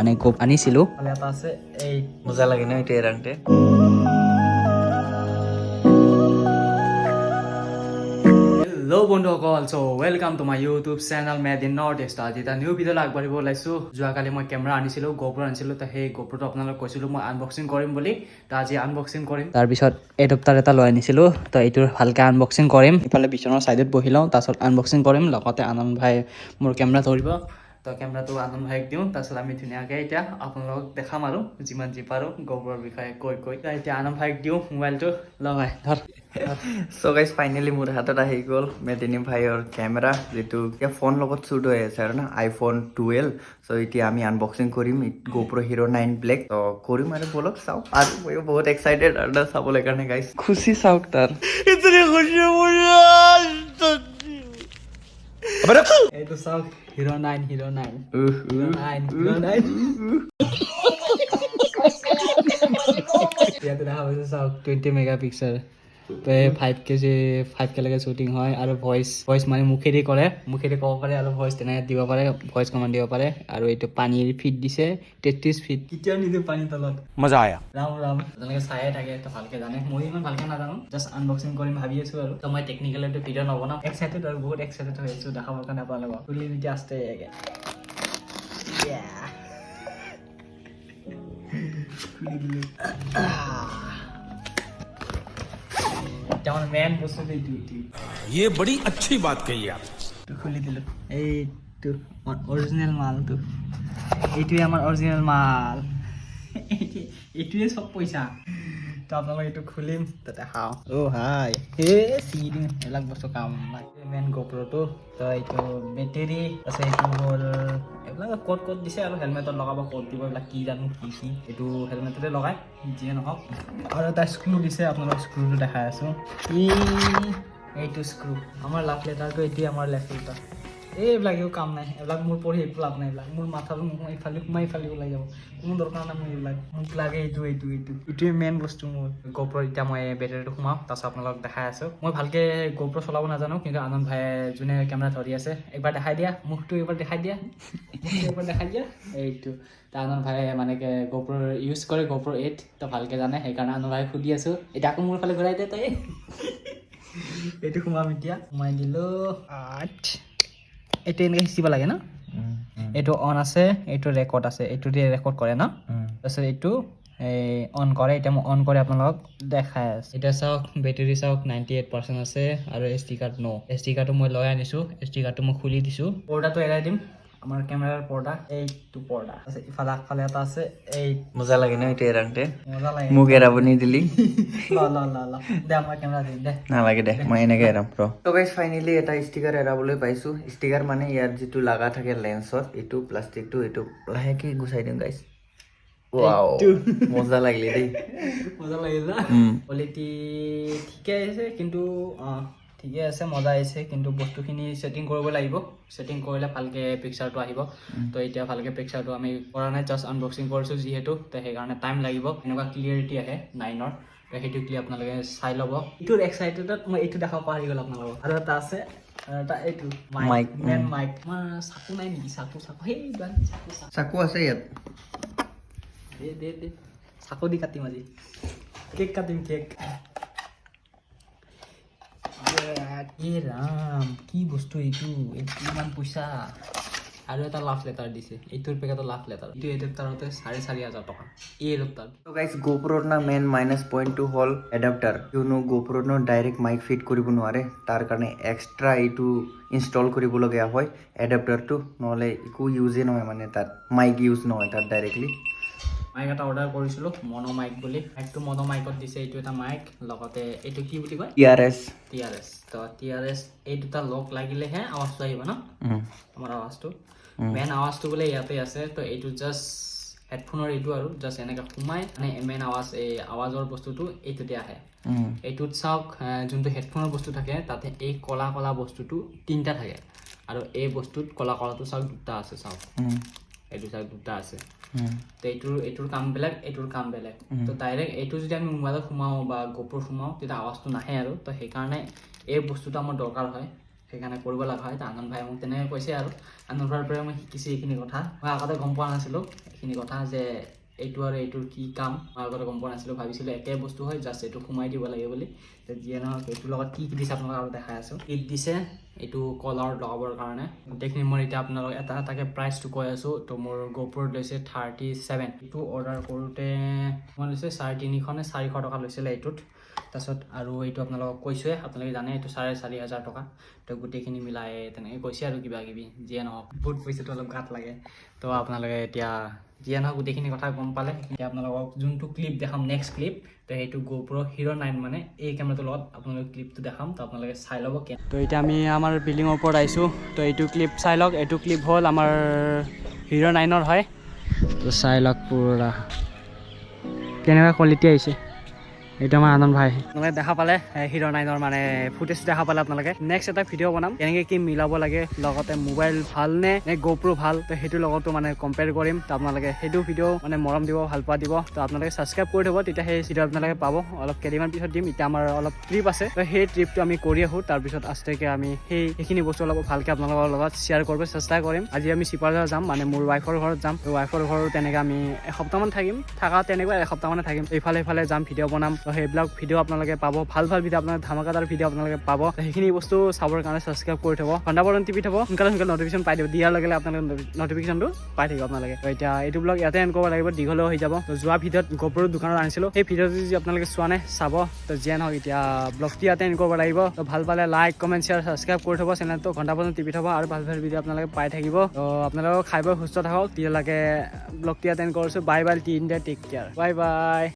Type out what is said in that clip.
মানে গোপ আনিছিলোঁ এটা আছে এই মজা লাগে ন এইটো এৰাংতে হেল্ল' বন্ধুসকল so' welcome to my YouTube channel made in North East আজি এটা নিউ ভিডিঅ' আগবাঢ়িব ওলাইছোঁ যোৱাকালি মই কেমেৰা আনিছিলোঁ GoPro আনিছিলোঁ তো সেই GoProটো আপোনালোকক কৈছিলোঁ মই আনবক্সিং কৰিম বুলি তো আজি আনবক্সিং কৰিম তাৰপিছত এডপ্টাৰ এটা লৈ আনিছিলোঁ তো এইটোৰ ভালকৈ আনবক্সিং কৰিম ইফালে বিচনাৰ ছাইডত বহি লওঁ তাৰপিছত আনবক্সিং কৰিম লগতে আনন্দ ভাই মোৰ কেমেৰা ধৰিব তো কেমেৰাটো আনন্দ ভাইক দিওঁ তাৰপিছত আমি ধুনীয়াকৈ এতিয়া আপোনালোকক দেখাম আৰু যিমান যি পাৰোঁ GoProৰ বিষয়ে কৈ এতিয়া আনন্দ ভাইক দিওঁ মোবাইলটো লগাই ধৰ সো গাইজ ফাইনেলি মোৰ হাতত আহি গ'ল মেদিনী ভাইৰ কেমেৰা যেটো এতিয়া ফোন লগত শ্বুট হৈ আছে আৰু না আইফোন 12 সো এতিয়া আমি আনবক্সিং কৰিম GoPro Hero 9 Black তো কৰিম আৰু বলক চাও আৰু মই বহুত এক্সাইটেড আৰু চাবলৈ কাৰণে গাইজ খুশি চাওক তাৰ ইতনি খুশি মুঝে এইটো চাওক Hero 9 Hero 9 ইয়াতে দেখা পাইছে চাওক 20 মেগাপিক্সেল তো 5K লৈকে শ্বুটিং হয় আৰু ভইচ মানে মুখেদি ক'ব পাৰে আৰু ভইচ তেনেকৈ দিব পাৰে ভইচ কমাণ্ড দিব পাৰে আৰু এইটো পানীৰ ফিট দিছে 33 ফিট কেতিয়াও নিদিওঁ পানীৰ তলত মজা আয়া ৰাম তেনেকৈ চায়ে থাকে তো ভালকৈ জানে মই ইমান ভালকৈ নাজানো জাষ্ট আনবক্সিং কৰিম ভাবি আছোঁ আৰু তো মই টেকনিকেল এইটো ভিডিঅ' নবনাওঁ এক্সাইটেড আৰু বহুত এক্সাইটেড হৈ আছোঁ দেখাবৰ কাৰণে আপোনালোকক তুলি নিতি আস্তে ये बड़ी अच्छी बात कही आप খুলি দিলো এইটো অৰিজিনেল মালটো এইটোৱে আমাৰ অৰিজিনেল মাল এইটোৱে চব পইচা তো আপোনালোক এইটো খুলিম তাতে খাওঁ হাই চিঙি এইবিলাক বস্তু কাম মেইন GoProটো তো এইটো বেটেৰী আছে এইটো হ'ল এইবিলাক ক'ত দিছে আৰু হেলমেটত লগাব ক'ত দিব এইবিলাক কি জানো কি এইটো হেলমেটতে লগাই যিয়ে নহওক আৰু এটা স্ক্ৰু দিছে আপোনালোক স্ক্ৰুটো দেখাই আছোঁ এইটো স্ক্ৰু আমাৰ লাভ লেটাৰটো এইটোৱে আমাৰ লেফ্ট লেটাৰ এইবিলাক একো কাম নাই এইবিলাক মোৰ পঢ়ি একো লাভ নাই এইবিলাক মোৰ মাথাটো ইফালে ইফালে ওলাই যাব কোনো দৰকাৰ নাই মোৰ এইবিলাক মোক লাগে এইটোৱে মেইন বস্তু মোৰ GoPro এতিয়া মই বেটেৰীটো সোমাওঁ তাৰপিছত আপোনালোকক দেখাই আছোঁ মই ভালকৈ GoPro চলাব নাজানো কিন্তু আনন্দ ভাই যোনে কেমেৰা ধৰি আছে একবাৰ দেখাই দিয়া মুখটো একবাৰ দেখাই দিয়া এইটো আনন্দ ভাই মানে GoPro ইউজ কৰে GoPro 8 তো ভালকৈ জানে সেইকাৰণে আনন্দ ভাই সুধি আছোঁ এতিয়া আকৌ মোৰ ফালে ঘূৰাই দে তই এইটো সোমাম এতিয়া সোমাই দিলোঁ এইটো এনেকৈ সিঁচিব লাগে ন এইটো অন আছে এইটো ৰেকৰ্ড আছে এইটো দিয়ে ৰেকৰ্ড কৰে ন তাৰপিছত এইটো অন কৰে এতিয়া মই অন কৰি আপোনালোকক দেখাই আছোঁ এতিয়া চাওক বেটেৰী চাওক 98% আছে আৰু SD কাৰ্ড SD কাৰ্ডটো মই লৈ আনিছোঁ SD কাৰ্ডটো মই খুলি দিছোঁ পৰ্দাটো এৰাই দিম আমাৰ কেমেৰাৰ পৰ্দা এইটো পৰ্দা আছে ইফালে আগফালে এটা আছে এই মজা লাগে ন এইটো এৰাংতে মজা লাগে মোক এৰাব নিদিলি দে আমাৰ কেমেৰা দিম দে নালাগে দে মই এনেকৈ এৰাম তো গাইজ ফাইনেলি এটা ষ্টিকাৰ এৰাবলৈ পাইছোঁ ষ্টিকাৰ মানে ইয়াত যিটো লগা থাকে লেন্সত এইটো প্লাষ্টিকটো এইটো লাহেকৈ গুচাই দিম গাইজ ৱাও মজা লাগিলে দেই মজা লাগিল না কোৱালিটি ঠিকে আহিছে কিন্তু ঠিকে আছে মজা আহিছে কিন্তু বস্তুখিনি ছেটিং কৰিব লাগিব ছেটিং কৰিলে ভালকৈ পিকচাৰটো আহিব তো এতিয়া ভালকৈ পিকচাৰটো আমি কৰা নাই জাষ্ট আনবক্সিং কৰিছোঁ যিহেতু তো সেইকাৰণে টাইম লাগিব এনেকুৱা ক্লিয়াৰিটি আহে 9ৰ তো সেইটো ক্লিয়াৰ আপোনালোকে চাই ল'ব এইটোৰ এক্সাইটেডত মই এইটো দেখাব পাহৰি গ'ল আপোনালোকক আৰু এটা আছে এইটো মাইক আমাৰ চাকু নাই নেকি চাকু চাকু আছে ইয়াত দে চাকু দি কাটিম আজি কেক কাটিম কেক ৰাম কি বস্তু এইটো ইমান পইচা আৰু এটা লাভ লেটাৰ দিছে এইটোৰ পেকেটৰ লাভ লেটাৰ এইটো এডাপ্টাৰতে 4,500 টকা এই এডাপ্টাৰ তো গাইজ GoProৰ না মেইন মাইনাছ পইণ্টটো হ'ল এডাপ্টাৰ কিয়নো GoProৰ ডাইৰেক্ট মাইক ফিট কৰিব নোৱাৰে তাৰ কাৰণে এক্সট্ৰা এইটো ইনষ্টল কৰিবলগীয়া হয় এডাপ্টাৰটো নহ'লে একো ইউজেই নহয় মানে তাত মাইক ইউজ নহয় তাত ডাইৰেক্টলি মাইক এটা অৰ্ডাৰ কৰিছিলোঁ মনো মাইক বুলি মাইকটো মনো মাইকত দিছে এইটো এটা মাইক লগতে এইটো কি বুলি কয় TRS তো TRS এই দুটা লক লাগিলেহে আৱাজটো আহিব ন আমাৰ আৱাজটো মেইন আৱাজটো বোলে ইয়াতে আছে তো এইটো জাষ্ট হেডফোনৰ এইটো আৰু জাষ্ট এনেকৈ সোমাই মানে মেইন আৱাজ এই আৱাজৰ বস্তুটো এইটোতে আহে এইটোত চাওক যোনটো হেডফোনৰ বস্তু থাকে তাতে এই কলা বস্তুটো 3টা থাকে আৰু এই বস্তুত কলাটো চাওক 2টা আছে চাওক এইটো চাওক 2টা আছে তো এইটোৰ কাম বেলেগ এইটোৰ কাম বেলেগ তো ডাইৰেক্ট এইটো যদি আমি মোবাইলত সোমাওঁ বা GoPro সোমাওঁ তেতিয়া আৱাজটো নাহে আৰু তো সেইকাৰণে এই বস্তুটো আমাৰ দৰকাৰ হয় সেইকাৰণে কৰিব লগা হয়। আনন্দ ভাই মোক তেনেকৈ কৈছে আৰু আনন্দ ভাইৰ পৰা মই শিকিছোঁ এইখিনি কথা। মই আগতে গম পোৱা নাছিলোঁ এইখিনি কথা যে এইটো আৰু এইটোৰ কি কাম, মই আগতে গম পোৱা নাছিলোঁ, ভাবিছিলোঁ একে বস্তু হয়, জাষ্ট এইটো সোমাই দিব লাগে বুলি। যিয়ে নহওক এইটোৰ লগত কি দিছে আপোনালোকক আৰু দেখাই আছোঁ। কিট দিছে এইটো কলাৰত লগাবৰ কাৰণে। গোটেইখিনি মই এতিয়া আপোনালোকক এটা এটাকৈ প্ৰাইচটো কৈ আছোঁ। তো মোৰ গোপ্ৰত লৈছে 37। এইটো অৰ্ডাৰ কৰোঁতে মই লৈছে 350 নে 400 টকা লৈছিলে এইটোত। তাৰপিছত আৰু এইটো আপোনালোকক কৈছোঁৱে, আপোনালোকে জানে এইটো 4,500 টকা। তো গোটেইখিনি মিলাই তেনেকৈ কৈছে আৰু কিবা কিবি। যিয়ে নহওক বহুত পইচাটো অলপ গাত লাগে। তো আপোনালোকে এতিয়া যিয়ে নহওক গোটেইখিনি কথা গম পালে। এতিয়া আপোনালোকক যোনটো ক্লিপ দেখাম নেক্সট ক্লিপ, তো সেইটো GoPro Hero 9 মানে এই কেমেৰাটোৰ লগত আপোনালোকে ক্লিপটো দেখাম। তো আপোনালোকে চাই ল'ব। তো এতিয়া আমি আমাৰ বিল্ডিঙৰ ওপৰত আহিছোঁ। তো এইটো ক্লিপ চাই লওক। এইটো ক্লিপ হ'ল আমাৰ Hero 9ৰ হয়। তো চাই লওক পুৰা কেনেকুৱা কোৱালিটি আহিছে। এইটো আমাৰ আনন্দ ভাই। আপোনালোকে দেখা পালে Hero 9ৰ মানে ফুটেজ দেখা পালে। আপোনালোকে নেক্সট এটা ভিডিঅ' বনাম কেনেকৈ কি মিলাব লাগে, লগতে মোবাইল ভাল নে GoPro ভাল, তো সেইটোৰ লগতো মানে কম্পেয়াৰ কৰিম। তো আপোনালোকে সেইটো ভিডিঅ' মানে মৰম দিব, ভাল পোৱা দিব। তো আপোনালোকে ছাবস্ক্ৰাইব কৰি থ'ব, তেতিয়া সেই ভিডিঅ' আপোনালোকে পাব। অলপ কেইদিনমান পিছত দিম। এতিয়া আমাৰ অলপ ট্ৰিপ আছে, তো সেই ট্ৰিপটো আমি কৰি আহোঁ। তাৰপিছত আস্তেকৈ আমি সেইখিনি বস্তু অলপ ভালকৈ আপোনালোকৰ লগত শ্বেয়াৰ কৰিব চেষ্টা কৰিম। আজি আমি শিৱসাগৰ যাম, মানে মোৰ ৱাইফৰ ঘৰত যাম। তো ৱাইফৰ ঘৰত তেনেকৈ আমি এসপ্তাহমান থাকিম, তেনেকুৱা এসপ্তাহমানে থাকিম। ইফালে যাম, ভিডিঅ' বনাম। তো সেইবিলাক ভিডিঅ' আপোনালোকে পাব, ভাল ভিডিঅ', আপোনালোকে ধামাকাদাৰ ভিডিঅ' আপোনালোকে পাব। সেইখিনি বস্তু চাবৰ কাৰণে ছাবস্ক্ৰাইব কৰি থ'ব, ঘণ্টা বটন টিপি থ'ব, সোনকালে নটিফিকেশ্যন পাই দিব। দিয়াৰ লগে লগে আপোনালোকে নটিফিকেশ্যনটো পাই থাকিব আপোনালোকে। তো এতিয়া এইটো ব্লগ ইয়াতে এণ্ড কৰিব লাগিব, দীঘলেও হৈ যাব। তো যোৱা ভিডিঅ'ত GoPro দোকানত আনিছিলোঁ, সেই ভিডিঅ'টো যদি আপোনালোকে চোৱা নাই চাব। তো যিয়ে নহওক এতিয়া ব্লগটো ইয়াতে এণ্ড কৰিব লাগিব। তো ভাল পালে লাইক, কমেণ্ট, শ্বেয়াৰ, ছাবস্ক্ৰাইব কৰি থ'ব চেনেলটো, ঘণ্টা বটন টিপি থ'ব, আৰু ভাল ভিডিঅ' আপোনালোকে পাই থাকিব। তো আপোনালোকক খাই বৈ সুস্থ থাকক। তেতিয়ালৈকে ব্লগটো ইয়াতে এণ্ড কৰিছোঁ। Bye bye, take care, bye বাই।